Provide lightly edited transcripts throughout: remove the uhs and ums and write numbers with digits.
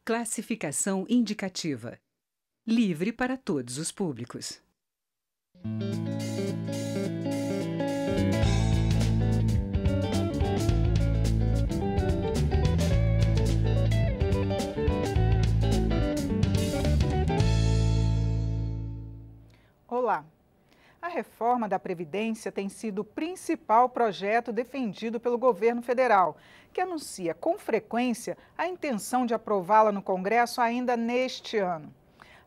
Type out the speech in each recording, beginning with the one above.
Classificação indicativa. Livre para todos os públicos. Olá! A reforma da Previdência tem sido o principal projeto defendido pelo governo federal, que anuncia com frequência a intenção de aprová-la no Congresso ainda neste ano.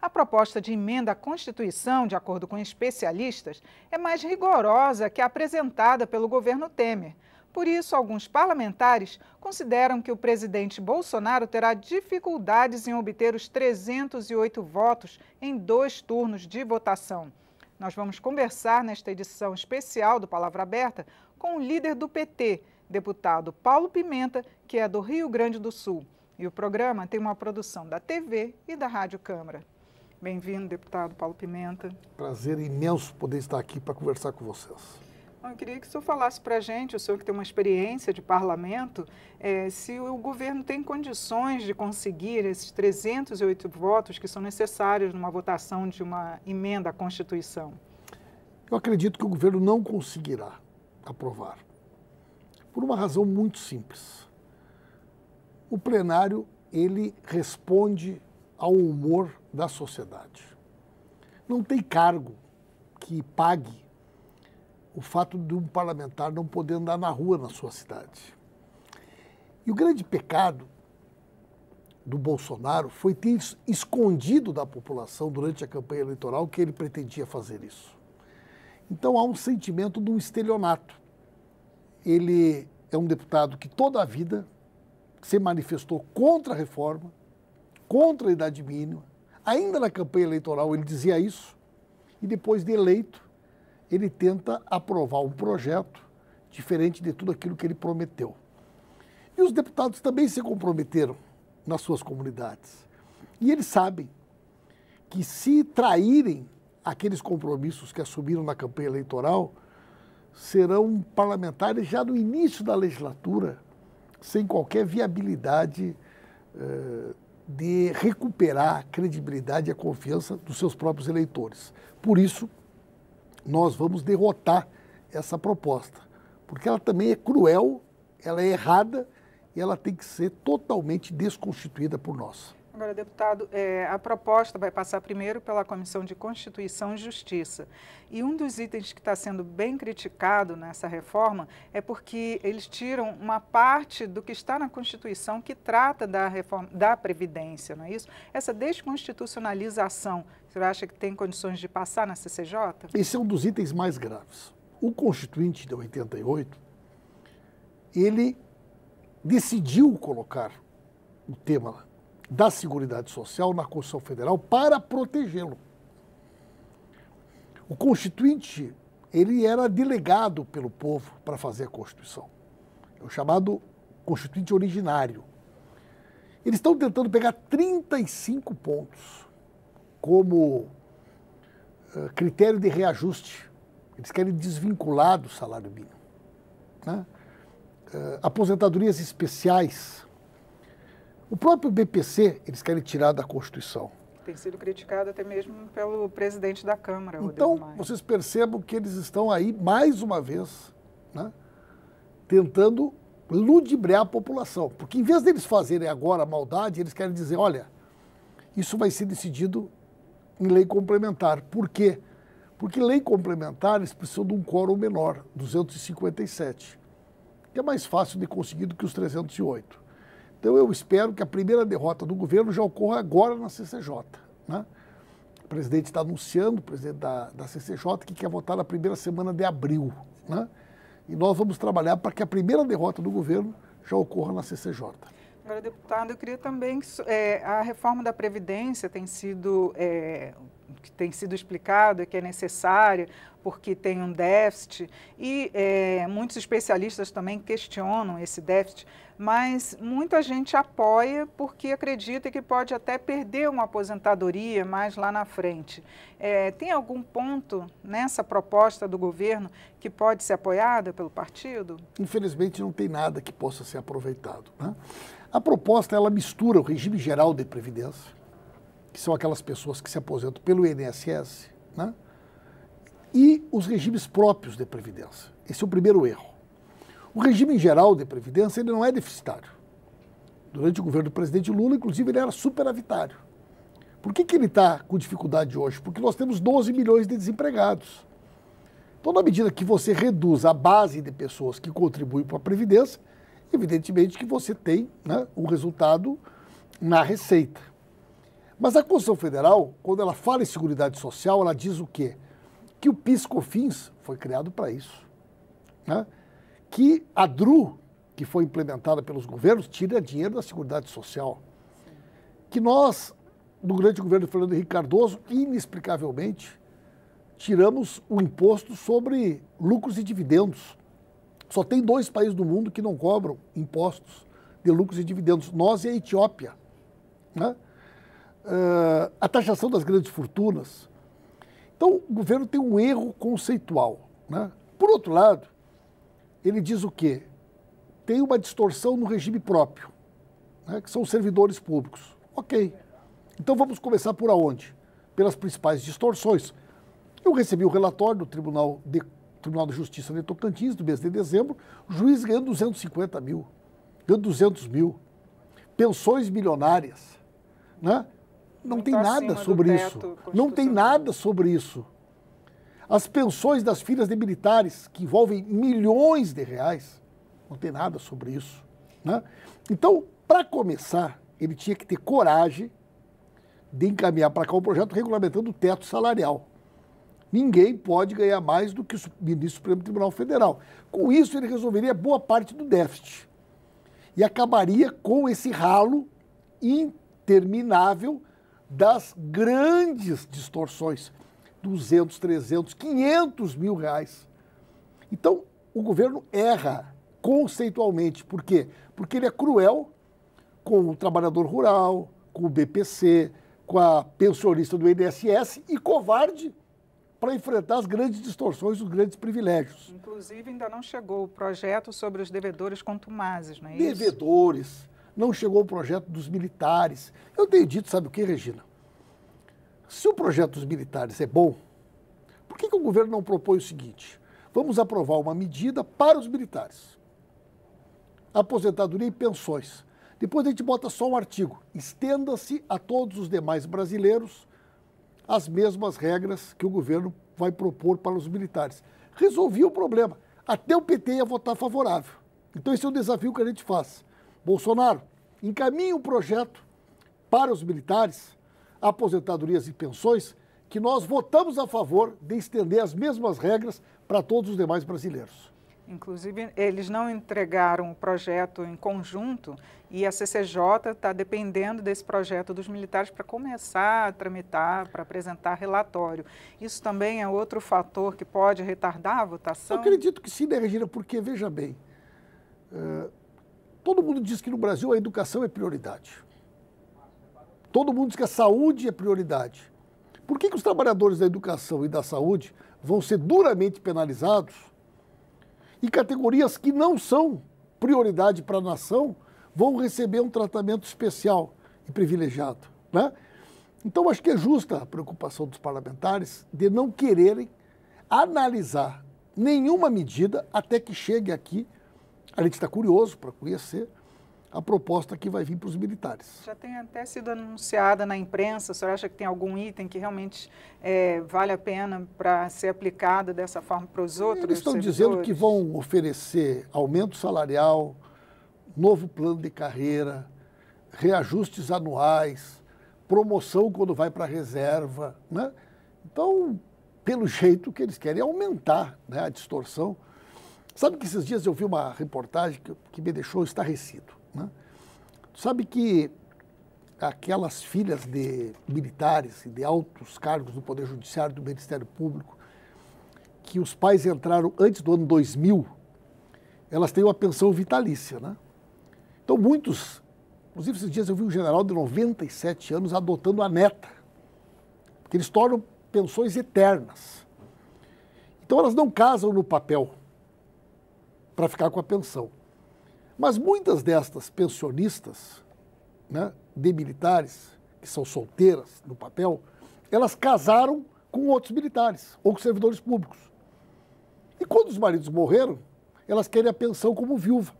A proposta de emenda à Constituição, de acordo com especialistas, é mais rigorosa que a apresentada pelo governo Temer. Por isso, alguns parlamentares consideram que o presidente Bolsonaro terá dificuldades em obter os 308 votos em 2 turnos de votação. Nós vamos conversar nesta edição especial do Palavra Aberta com o líder do PT, deputado Paulo Pimenta, que é do Rio Grande do Sul. E o programa tem uma produção da TV e da Rádio Câmara. Bem-vindo, deputado Paulo Pimenta. Prazer imenso poder estar aqui para conversar com vocês. Eu queria que o senhor falasse para a gente, o senhor que tem uma experiência de parlamento, se o governo tem condições de conseguir esses 308 votos que são necessários numa votação de uma emenda à Constituição. Eu acredito que o governo não conseguirá aprovar, por uma razão muito simples. O plenário, ele responde ao humor da sociedade. Não tem cargo que pague o fato de um parlamentar não poder andar na rua na sua cidade. E o grande pecado do Bolsonaro foi ter escondido da população durante a campanha eleitoral que ele pretendia fazer isso. Então há um sentimento de um estelionato. Ele é um deputado que toda a vida se manifestou contra a reforma, contra a idade mínima. Ainda na campanha eleitoral ele dizia isso, e depois de eleito, ele tenta aprovar um projeto diferente de tudo aquilo que ele prometeu. E os deputados também se comprometeram nas suas comunidades. E eles sabem que se traírem aqueles compromissos que assumiram na campanha eleitoral, serão parlamentares já no início da legislatura, sem qualquer viabilidade de recuperar a credibilidade e a confiança dos seus próprios eleitores. Por isso, nós vamos derrotar essa proposta, porque ela também é cruel, ela é errada e ela tem que ser totalmente desconstituída por nós. Agora, deputado, a proposta vai passar primeiro pela Comissão de Constituição e Justiça. E um dos itens que está sendo bem criticado nessa reforma é porque eles tiram uma parte do que está na Constituição que trata da reforma da Previdência, não é isso? Essa desconstitucionalização, você acha que tem condições de passar na CCJ? Esse é um dos itens mais graves. O Constituinte de 88, ele decidiu colocar o tema da Seguridade Social na Constituição Federal para protegê-lo. O Constituinte, ele era delegado pelo povo para fazer a Constituição. É o chamado Constituinte originário. Eles estão tentando pegar 35 pontos como critério de reajuste. Eles querem desvincular do salário mínimo, né? Aposentadorias especiais. O próprio BPC, eles querem tirar da Constituição. Tem sido criticado até mesmo pelo presidente da Câmara, Então, Rodrigo Maia. vocês percebam que eles estão aí, mais uma vez, né, tentando ludibriar a população. Porque em vez deles fazerem agora a maldade, eles querem dizer, olha, isso vai ser decidido em lei complementar. Por quê? Porque lei complementar, eles precisam de um quórum menor, 257, que é mais fácil de conseguir do que os 308. Então eu espero que a primeira derrota do governo já ocorra agora na CCJ, né? O presidente está anunciando, o presidente da CCJ, que quer votar na primeira semana de abril, né? E nós vamos trabalhar para que a primeira derrota do governo já ocorra na CCJ. Agora, deputado, eu queria também que a reforma da Previdência tem sido explicado que é necessária porque tem um déficit e muitos especialistas também questionam esse déficit, mas muita gente apoia porque acredita que pode até perder uma aposentadoria mais lá na frente. Tem algum ponto nessa proposta do governo que pode ser apoiada pelo partido? Infelizmente não tem nada que possa ser aproveitado, né? A proposta, ela mistura o regime geral de previdência, que são aquelas pessoas que se aposentam pelo INSS, né? E os regimes próprios de previdência. Esse é o primeiro erro. O regime geral de previdência, ele não é deficitário. Durante o governo do presidente Lula, inclusive, ele era superavitário. Por que ele está com dificuldade hoje? Porque nós temos 12 milhões de desempregados. Então, na medida que você reduz a base de pessoas que contribuem para a Previdência, evidentemente que você tem, né, um resultado na receita. Mas a Constituição Federal, quando ela fala em Seguridade Social, ela diz o quê? Que o PIS/COFINS foi criado para isso, né? Que a DRU, que foi implementada pelos governos, tira dinheiro da Seguridade Social. Que nós, durante o governo do Fernando Henrique Cardoso, inexplicavelmente, tiramos o imposto sobre lucros e dividendos. Só tem 2 países do mundo que não cobram impostos de lucros e dividendos, nós e a Etiópia, né? A taxação das grandes fortunas. Então, o governo tem um erro conceitual, né? Por outro lado, ele diz o quê? Tem uma distorção no regime próprio, né, que são os servidores públicos. Ok. Então, vamos começar por onde? Pelas principais distorções. Eu recebi o relatório do Tribunal de Justiça de Tocantins, do mês de dezembro, o juiz ganhando 250 mil, ganhando 200 mil, pensões milionárias, né? Não tem nada sobre isso. Não tem nada sobre isso. As pensões das filhas de militares, que envolvem milhões de reais, não tem nada sobre isso, né? Então, para começar, ele tinha que ter coragem de encaminhar para cá um projeto regulamentando o teto salarial. Ninguém pode ganhar mais do que o ministro do Supremo Tribunal Federal. Com isso, ele resolveria boa parte do déficit e acabaria com esse ralo interminável das grandes distorções, 200, 300, 500 mil reais. Então, o governo erra conceitualmente. Por quê? Porque ele é cruel com o trabalhador rural, com o BPC, com a pensionista do INSS e covarde para enfrentar as grandes distorções, os grandes privilégios. Inclusive, ainda não chegou o projeto sobre os devedores contumazes, não é isso? Devedores. Não chegou o projeto dos militares. Eu tenho dito, sabe o que, Regina? Se o projeto dos militares é bom, por que o governo não propõe o seguinte? Vamos aprovar uma medida para os militares. Aposentadoria e pensões. Depois a gente bota só um artigo. Estenda-se a todos os demais brasileiros as mesmas regras que o governo vai propor para os militares. Resolvia o problema. Até o PT ia votar favorável. Então esse é o desafio que a gente faz. Bolsonaro, encaminhe um projeto para os militares, aposentadorias e pensões, que nós votamos a favor de estender as mesmas regras para todos os demais brasileiros. Inclusive, eles não entregaram o projeto em conjunto e a CCJ está dependendo desse projeto dos militares para começar a tramitar, para apresentar relatório. Isso também é outro fator que pode retardar a votação? Eu acredito que sim, né, Regina? Porque, veja bem, todo mundo diz que no Brasil a educação é prioridade. Todo mundo diz que a saúde é prioridade. Por que os trabalhadores da educação e da saúde vão ser duramente penalizados e categorias que não são prioridade para a nação vão receber um tratamento especial e privilegiado, né? Então, acho que é justa a preocupação dos parlamentares de não quererem analisar nenhuma medida até que chegue aqui. A gente está curioso para conhecer a proposta que vai vir para os militares. Já tem até sido anunciada na imprensa. O senhor acha que tem algum item que realmente vale a pena para ser aplicado dessa forma para os outros Eles estão servidores? dizendo que vão oferecer aumento salarial, novo plano de carreira, reajustes anuais, promoção quando vai para a reserva, né? Então, pelo jeito que eles querem aumentar, né, a distorção. Sabe que esses dias eu vi uma reportagem que me deixou estarrecido, né? Sabe que aquelas filhas de militares e de altos cargos do Poder Judiciário, do Ministério Público, que os pais entraram antes do ano 2000, elas têm uma pensão vitalícia, né? Então muitos, inclusive esses dias eu vi um general de 97 anos adotando a neta, porque eles tornam pensões eternas. Então elas não casam no papel para ficar com a pensão. Mas muitas destas pensionistas, né, de militares, que são solteiras no papel, elas casaram com outros militares ou com servidores públicos. E quando os maridos morreram, elas querem a pensão como viúva.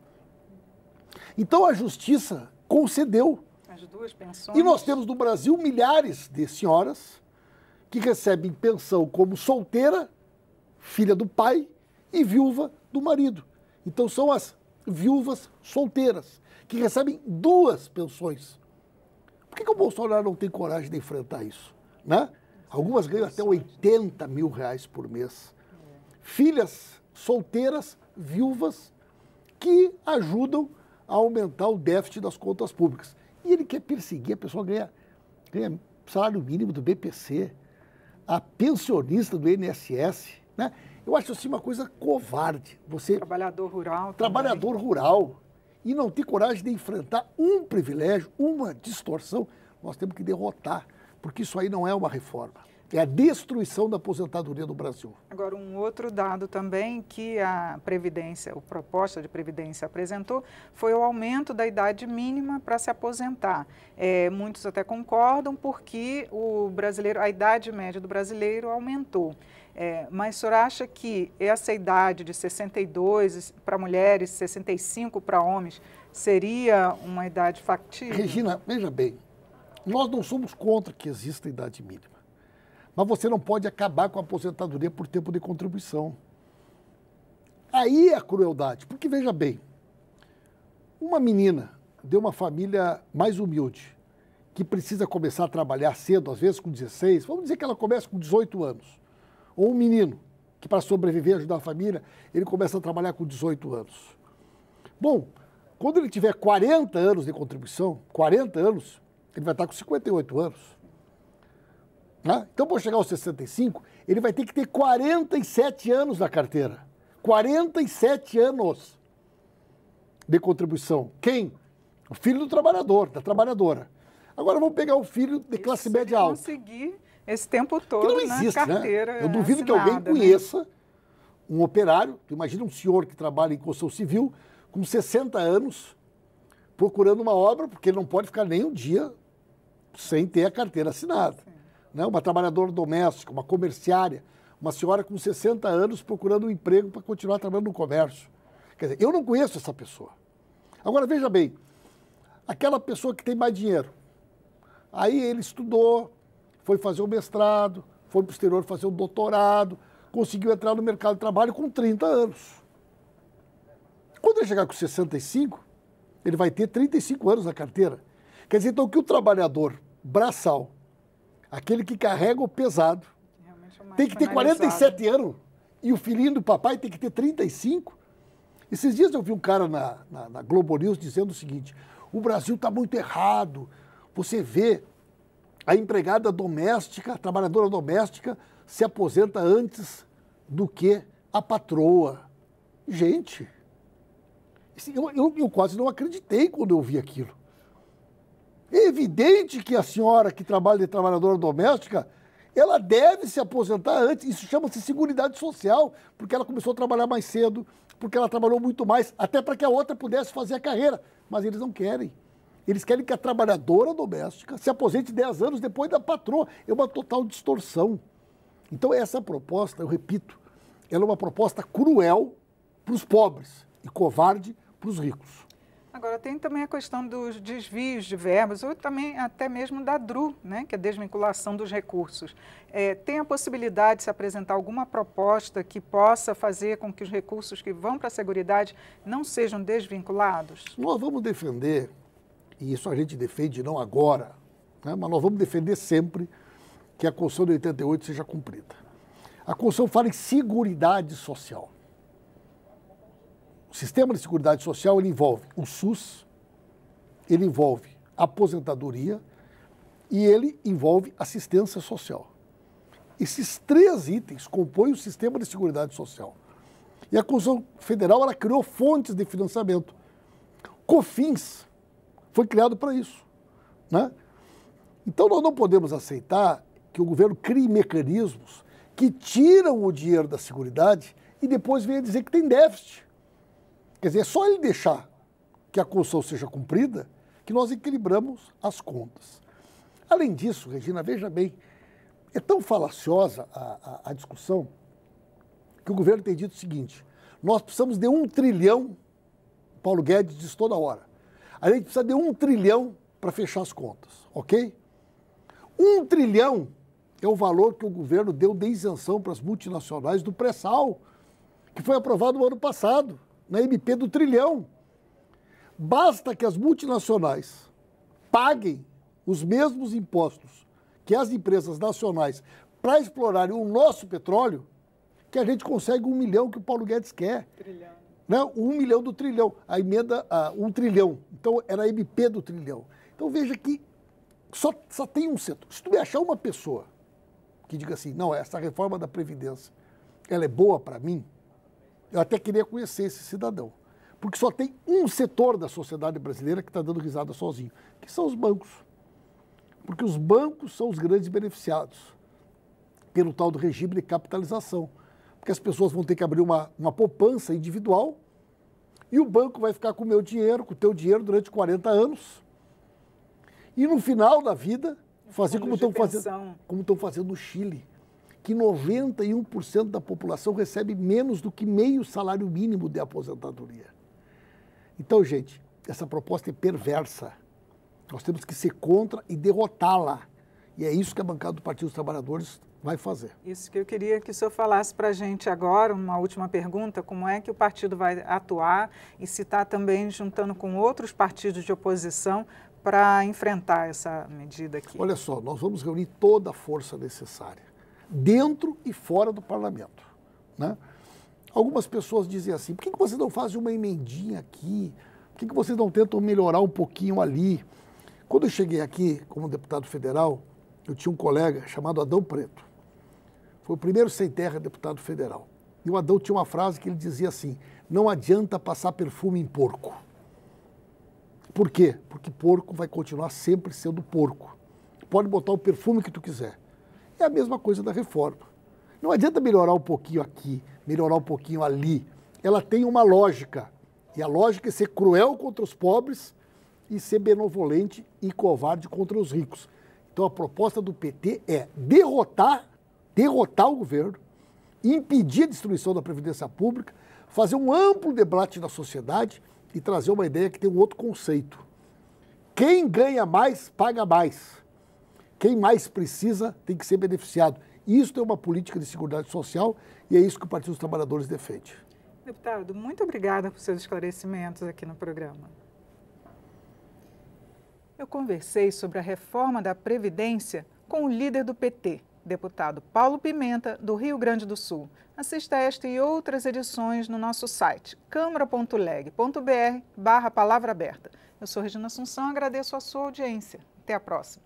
Então a justiça concedeu. As duas pensões. E nós temos no Brasil milhares de senhoras que recebem pensão como solteira, filha do pai e viúva do marido. Então são as viúvas solteiras, que recebem duas pensões. Por que o Bolsonaro não tem coragem de enfrentar isso? Né? Algumas ganham até 80 mil reais por mês. Filhas solteiras, viúvas, que ajudam a aumentar o déficit das contas públicas. E ele quer perseguir, a pessoa ganha salário mínimo do BPC, a pensionista do INSS, né? Eu acho assim uma coisa covarde. Você, trabalhador rural. Trabalhador rural. E não ter coragem de enfrentar um privilégio, uma distorção, nós temos que derrotar, porque isso aí não é uma reforma. É a destruição da aposentadoria do Brasil. Agora, um outro dado também que a Previdência, a proposta de Previdência apresentou, foi o aumento da idade mínima para se aposentar. Muitos até concordam porque a idade média do brasileiro aumentou. Mas o senhor acha que essa idade de 62 para mulheres, 65 para homens, seria uma idade factível? Regina, veja bem, nós não somos contra que exista idade mínima. Mas você não pode acabar com a aposentadoria por tempo de contribuição. Aí é a crueldade, porque veja bem, uma menina de uma família mais humilde, que precisa começar a trabalhar cedo, às vezes com 16, vamos dizer que ela começa com 18 anos, ou um menino que para sobreviver, ajudar a família, ele começa a trabalhar com 18 anos. Bom, quando ele tiver 40 anos de contribuição, 40 anos, ele vai estar com 58 anos. Então, para chegar aos 65, ele vai ter que ter 47 anos na carteira. 47 anos de contribuição. Quem? O filho do trabalhador, da trabalhadora. Agora vamos pegar o filho de classe média alta. Conseguir esse tempo todo que não existe, na carteira, né? Eu duvido assinada, que alguém conheça um operário, imagina um senhor que trabalha em construção civil, com 60 anos, procurando uma obra, porque ele não pode ficar nem um dia sem ter a carteira assinada. Né? Uma trabalhadora doméstica, uma comerciária, uma senhora com 60 anos procurando um emprego para continuar trabalhando no comércio. Quer dizer, eu não conheço essa pessoa. Agora, veja bem, aquela pessoa que tem mais dinheiro, aí ele estudou, foi fazer o mestrado, foi para o exterior fazer o doutorado, conseguiu entrar no mercado de trabalho com 30 anos. Quando ele chegar com 65, ele vai ter 35 anos na carteira. Quer dizer, então, que o trabalhador braçal, aquele que carrega o pesado, tem que ter 47 anos e o filhinho do papai tem que ter 35. Esses dias eu vi um cara na Globo News dizendo o seguinte: o Brasil está muito errado. Você vê a empregada doméstica, a trabalhadora doméstica, se aposenta antes do que a patroa. Gente, eu quase não acreditei quando eu vi aquilo. É evidente que a senhora que trabalha de trabalhadora doméstica, ela deve se aposentar antes. Isso chama-se seguridade social, porque ela começou a trabalhar mais cedo, porque ela trabalhou muito mais, até para que a outra pudesse fazer a carreira. Mas eles não querem. Eles querem que a trabalhadora doméstica se aposente 10 anos depois da patroa. É uma total distorção. Então essa proposta, eu repito, ela é uma proposta cruel para os pobres e covarde para os ricos. Agora, tem também a questão dos desvios de verbas, ou também até mesmo da DRU, né, que é a desvinculação dos recursos. Tem a possibilidade de se apresentar alguma proposta que possa fazer com que os recursos que vão para a Seguridade não sejam desvinculados? Nós vamos defender, e isso a gente defende não agora, né, mas nós vamos defender sempre que a Constituição de 88 seja cumprida. A Constituição fala em seguridade social. O sistema de seguridade social ele envolve o SUS, ele envolve a aposentadoria e ele envolve assistência social. Esses três itens compõem o sistema de seguridade social. E a Constituição Federal ela criou fontes de financiamento. COFINS foi criado para isso, né? Então nós não podemos aceitar que o governo crie mecanismos que tiram o dinheiro da Seguridade e depois venha dizer que tem déficit. Quer dizer, é só ele deixar que a Constituição seja cumprida, que nós equilibramos as contas. Além disso, Regina, veja bem, é tão falaciosa a discussão que o governo tem dito o seguinte: nós precisamos de 1 trilhão, Paulo Guedes diz toda hora, a gente precisa de 1 trilhão para fechar as contas, ok? 1 trilhão é o valor que o governo deu de isenção para as multinacionais do pré-sal, que foi aprovado no ano passado, na MP do trilhão. Basta que as multinacionais paguem os mesmos impostos que as empresas nacionais para explorarem o nosso petróleo, que a gente consegue 1 milhão que o Paulo Guedes quer. Trilhão. Não, 1 milhão do trilhão. A emenda, 1 trilhão. Então, era a MP do trilhão. Então, veja que só tem um setor. Se tu me achar uma pessoa que diga assim, não, essa reforma da Previdência, ela é boa para mim, eu até queria conhecer esse cidadão. Porque só tem um setor da sociedade brasileira que está dando risada sozinho, que são os bancos. Porque os bancos são os grandes beneficiados pelo tal do regime de capitalização. Porque as pessoas vão ter que abrir uma poupança individual e o banco vai ficar com o meu dinheiro, com o teu dinheiro durante 40 anos. E no final da vida, fazer como estão fazendo no Chile, que 91% da população recebe menos do que meio salário mínimo de aposentadoria. Então, gente, essa proposta é perversa. Nós temos que ser contra e derrotá-la. E é isso que a bancada do Partido dos Trabalhadores vai fazer. Isso que eu queria que o senhor falasse para a gente agora, uma última pergunta, como é que o partido vai atuar e se está também juntando com outros partidos de oposição para enfrentar essa medida aqui? Olha só, nós vamos reunir toda a força necessária, dentro e fora do parlamento, né? Algumas pessoas dizem assim, por que vocês não fazem uma emendinha aqui? Por que vocês não tentam melhorar um pouquinho ali? Quando eu cheguei aqui como deputado federal, eu tinha um colega chamado Adão Preto. Foi o primeiro sem terra deputado federal. E o Adão tinha uma frase que ele dizia assim, não adianta passar perfume em porco. Por quê? Porque porco vai continuar sempre sendo porco. Pode botar o perfume que tu quiser. É a mesma coisa da reforma. Não adianta melhorar um pouquinho aqui, melhorar um pouquinho ali. Ela tem uma lógica. E a lógica é ser cruel contra os pobres e ser benevolente e covarde contra os ricos. Então a proposta do PT é derrotar o governo, impedir a destruição da Previdência Pública, fazer um amplo debate na sociedade e trazer uma ideia que tem um outro conceito. Quem ganha mais, paga mais. Quem mais precisa tem que ser beneficiado. Isso é uma política de seguridade social e é isso que o Partido dos Trabalhadores defende. Deputado, muito obrigada por seus esclarecimentos aqui no programa. Eu conversei sobre a reforma da Previdência com o líder do PT, deputado Paulo Pimenta, do Rio Grande do Sul. Assista esta e outras edições no nosso site, câmara.leg.br/palavra aberta. Eu sou Regina Assunção, agradeço a sua audiência. Até a próxima.